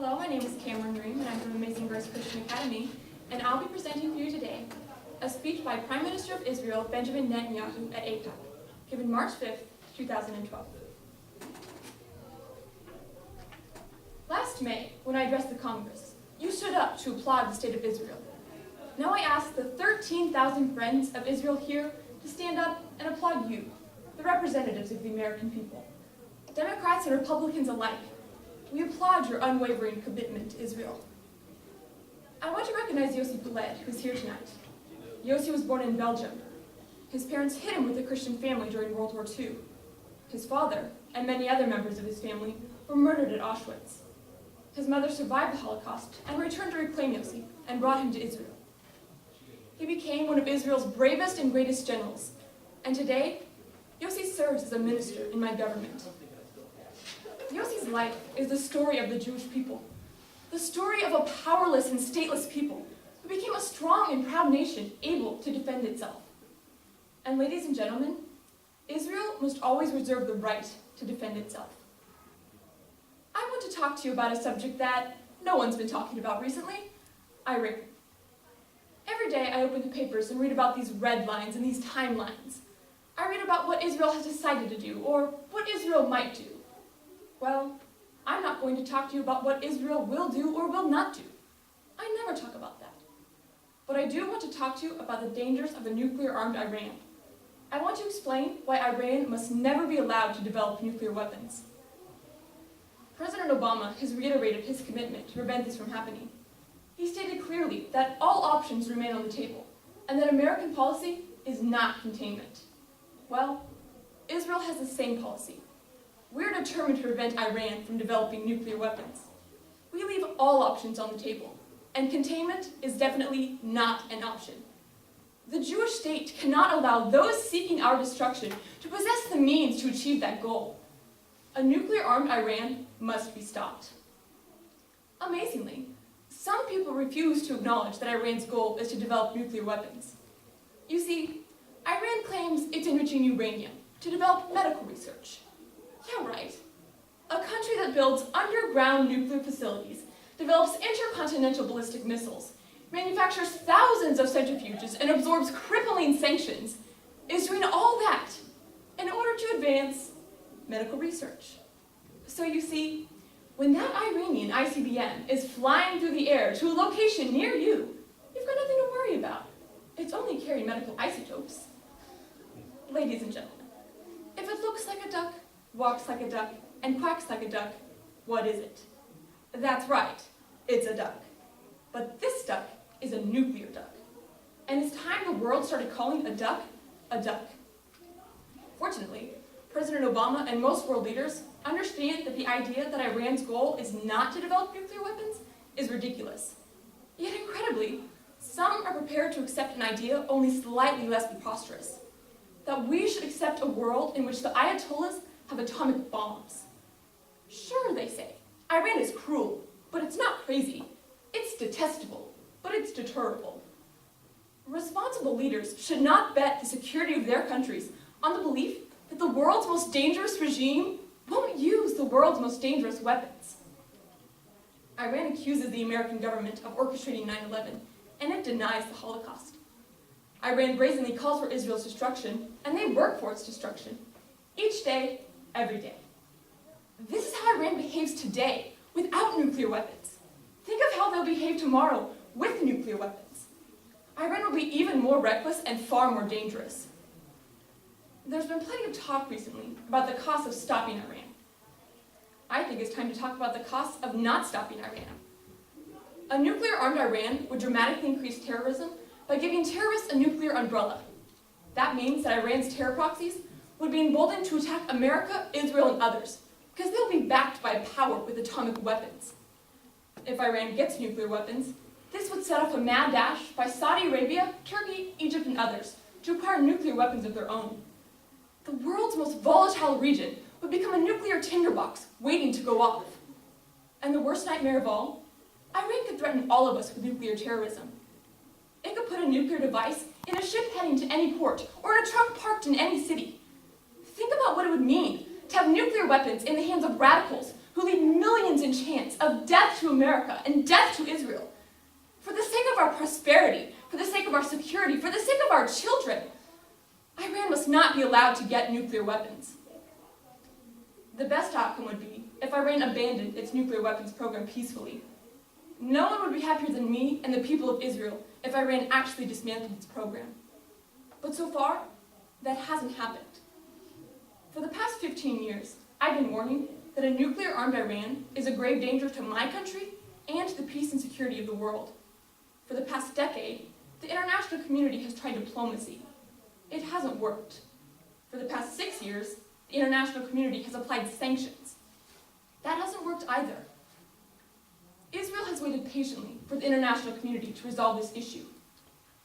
Hello, my name is Cameron Dream, and I'm from Amazing Grace Christian Academy, and I'll be presenting for you today a speech by Prime Minister of Israel, Benjamin Netanyahu, at AIPAC, given March 5th, 2012. Last May, when I addressed the Congress, you stood up to applaud the state of Israel. Now I ask the 13,000 friends of Israel here to stand up and applaud you, the representatives of the American people. Democrats and Republicans alike, we applaud your unwavering commitment to Israel. I want to recognize Yossi Peled, who's here tonight. Yossi was born in Belgium. His parents hid him with a Christian family during World War II. His father, and many other members of his family, were murdered at Auschwitz. His mother survived the Holocaust and returned to reclaim Yossi and brought him to Israel. He became one of Israel's bravest and greatest generals, and today, Yossi serves as a minister in my government. Yossi's life is the story of the Jewish people, the story of a powerless and stateless people who became a strong and proud nation able to defend itself. And ladies and gentlemen, Israel must always reserve the right to defend itself. I want to talk to you about a subject that no one's been talking about recently, Iran. Every day I open the papers and read about these red lines and these timelines. I read about what Israel has decided to do or what Israel might do. Well, I'm not going to talk to you about what Israel will do or will not do. I never talk about that. But I do want to talk to you about the dangers of a nuclear-armed Iran. I want to explain why Iran must never be allowed to develop nuclear weapons. President Obama has reiterated his commitment to prevent this from happening. He stated clearly that all options remain on the table, and that American policy is not containment. Well, Israel has the same policy. We're determined to prevent Iran from developing nuclear weapons. We leave all options on the table, and containment is definitely not an option. The Jewish state cannot allow those seeking our destruction to possess the means to achieve that goal. A nuclear-armed Iran must be stopped. Amazingly, some people refuse to acknowledge that Iran's goal is to develop nuclear weapons. You see, Iran claims it's enriching uranium to develop medical research. Yeah, right. A country that builds underground nuclear facilities, develops intercontinental ballistic missiles, manufactures thousands of centrifuges, and absorbs crippling sanctions is doing all that in order to advance medical research. So you see, when that Iranian ICBM is flying through the air to a location near you, you've got nothing to worry about. It's only carrying medical isotopes. Ladies and gentlemen, if it looks like a duck, walks like a duck, and quacks like a duck, what is it? That's right, it's a duck. But this duck is a nuclear duck. And it's time the world started calling a duck a duck. Fortunately, President Obama and most world leaders understand that the idea that Iran's goal is not to develop nuclear weapons is ridiculous. Yet incredibly, some are prepared to accept an idea only slightly less preposterous. That we should accept a world in which the Ayatollahs have atomic bombs. Sure, they say, Iran is cruel, but it's not crazy. It's detestable, but it's deterrable. Responsible leaders should not bet the security of their countries on the belief that the world's most dangerous regime won't use the world's most dangerous weapons. Iran accuses the American government of orchestrating 9/11, and it denies the Holocaust. Iran brazenly calls for Israel's destruction, and they work for its destruction. Each day, every day. This is how Iran behaves today, without nuclear weapons. Think of how they'll behave tomorrow with nuclear weapons. Iran will be even more reckless and far more dangerous. There's been plenty of talk recently about the cost of stopping Iran. I think it's time to talk about the costs of not stopping Iran. A nuclear-armed Iran would dramatically increase terrorism by giving terrorists a nuclear umbrella. That means that Iran's terror proxies would be emboldened to attack America, Israel, and others, because they'll be backed by a power with atomic weapons. If Iran gets nuclear weapons, this would set off a mad dash by Saudi Arabia, Turkey, Egypt, and others to acquire nuclear weapons of their own. The world's most volatile region would become a nuclear tinderbox waiting to go off. And the worst nightmare of all, Iran could threaten all of us with nuclear terrorism. It could put a nuclear device in a ship heading to any port or in a truck parked in any city. Think about what it would mean to have nuclear weapons in the hands of radicals who lead millions slogans and chants of death to America and death to Israel. For the sake of our prosperity, for the sake of our security, for the sake of our children, Iran must not be allowed to get nuclear weapons. The best outcome would be if Iran abandoned its nuclear weapons program peacefully. No one would be happier than me and the people of Israel if Iran actually dismantled its program. But so far, that hasn't happened. For the past 15 years, I've been warning that a nuclear-armed Iran is a grave danger to my country and to the peace and security of the world. For the past decade, the international community has tried diplomacy. It hasn't worked. For the past 6 years, the international community has applied sanctions. That hasn't worked either. Israel has waited patiently for the international community to resolve this issue.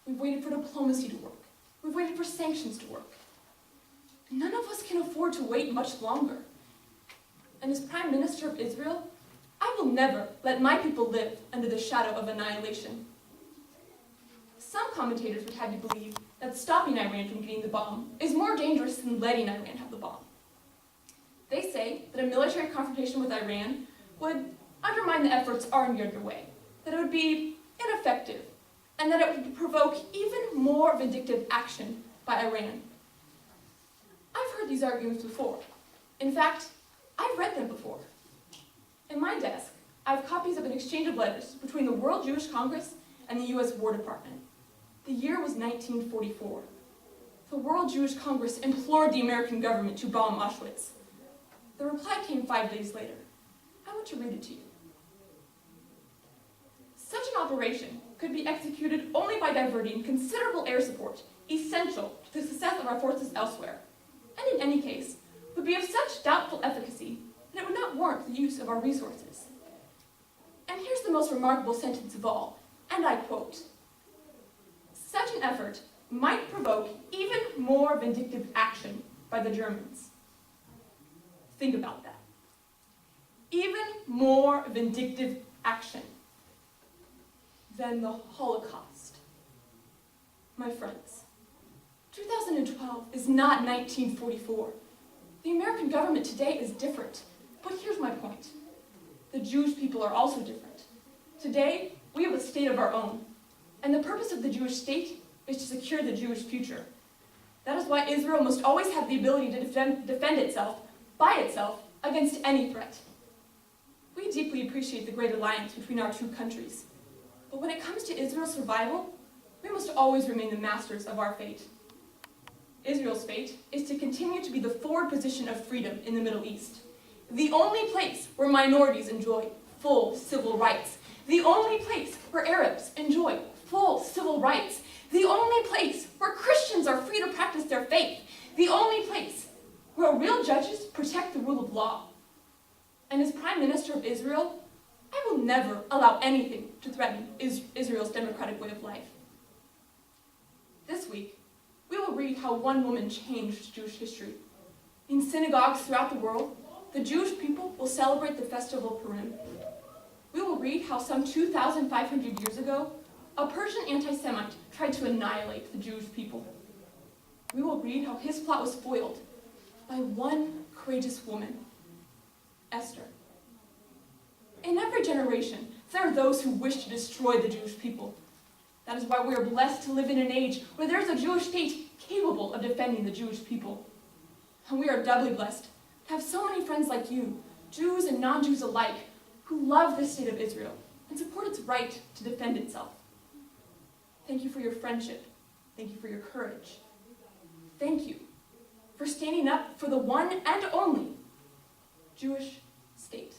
We've waited for diplomacy to work. We've waited for sanctions to work. None of us can afford to wait much longer. And as Prime Minister of Israel, I will never let my people live under the shadow of annihilation. Some commentators would have you believe that stopping Iran from getting the bomb is more dangerous than letting Iran have the bomb. They say that a military confrontation with Iran would undermine the efforts already underway, that it would be ineffective, and that it would provoke even more vindictive action by Iran. I've heard these arguments before. In fact, I've read them before. In my desk, I have copies of an exchange of letters between the World Jewish Congress and the U.S. War Department. The year was 1944. The World Jewish Congress implored the American government to bomb Auschwitz. The reply came 5 days later. I want to read it to you. Such an operation could be executed only by diverting considerable air support, essential to the success of our forces elsewhere, and in any case, would be of such doubtful efficacy that it would not warrant the use of our resources. And here's the most remarkable sentence of all, and I quote, "Such an effort might provoke even more vindictive action by the Germans." Think about that. Even more vindictive action than the Holocaust. My friends, 2012 is not 1944. The American government today is different, but here's my point. The Jewish people are also different. Today, we have a state of our own, and the purpose of the Jewish state is to secure the Jewish future. That is why Israel must always have the ability to defend itself, by itself, against any threat. We deeply appreciate the great alliance between our two countries, but when it comes to Israel's survival, we must always remain the masters of our fate. Israel's fate is to continue to be the forward position of freedom in the Middle East, the only place where minorities enjoy full civil rights, the only place where Arabs enjoy full civil rights, the only place where Christians are free to practice their faith, the only place where real judges protect the rule of law. And as Prime Minister of Israel, I will never allow anything to threaten Israel's democratic way of life. This week, we will read how one woman changed Jewish history. In synagogues throughout the world, the Jewish people will celebrate the festival of Purim. We will read how some 2,500 years ago, a Persian anti-Semite tried to annihilate the Jewish people. We will read how his plot was foiled by one courageous woman, Esther. In every generation, there are those who wish to destroy the Jewish people. That is why we are blessed to live in an age where there is a Jewish state capable of defending the Jewish people. And we are doubly blessed to have so many friends like you, Jews and non-Jews alike, who love the state of Israel and support its right to defend itself. Thank you for your friendship. Thank you for your courage. Thank you for standing up for the one and only Jewish state.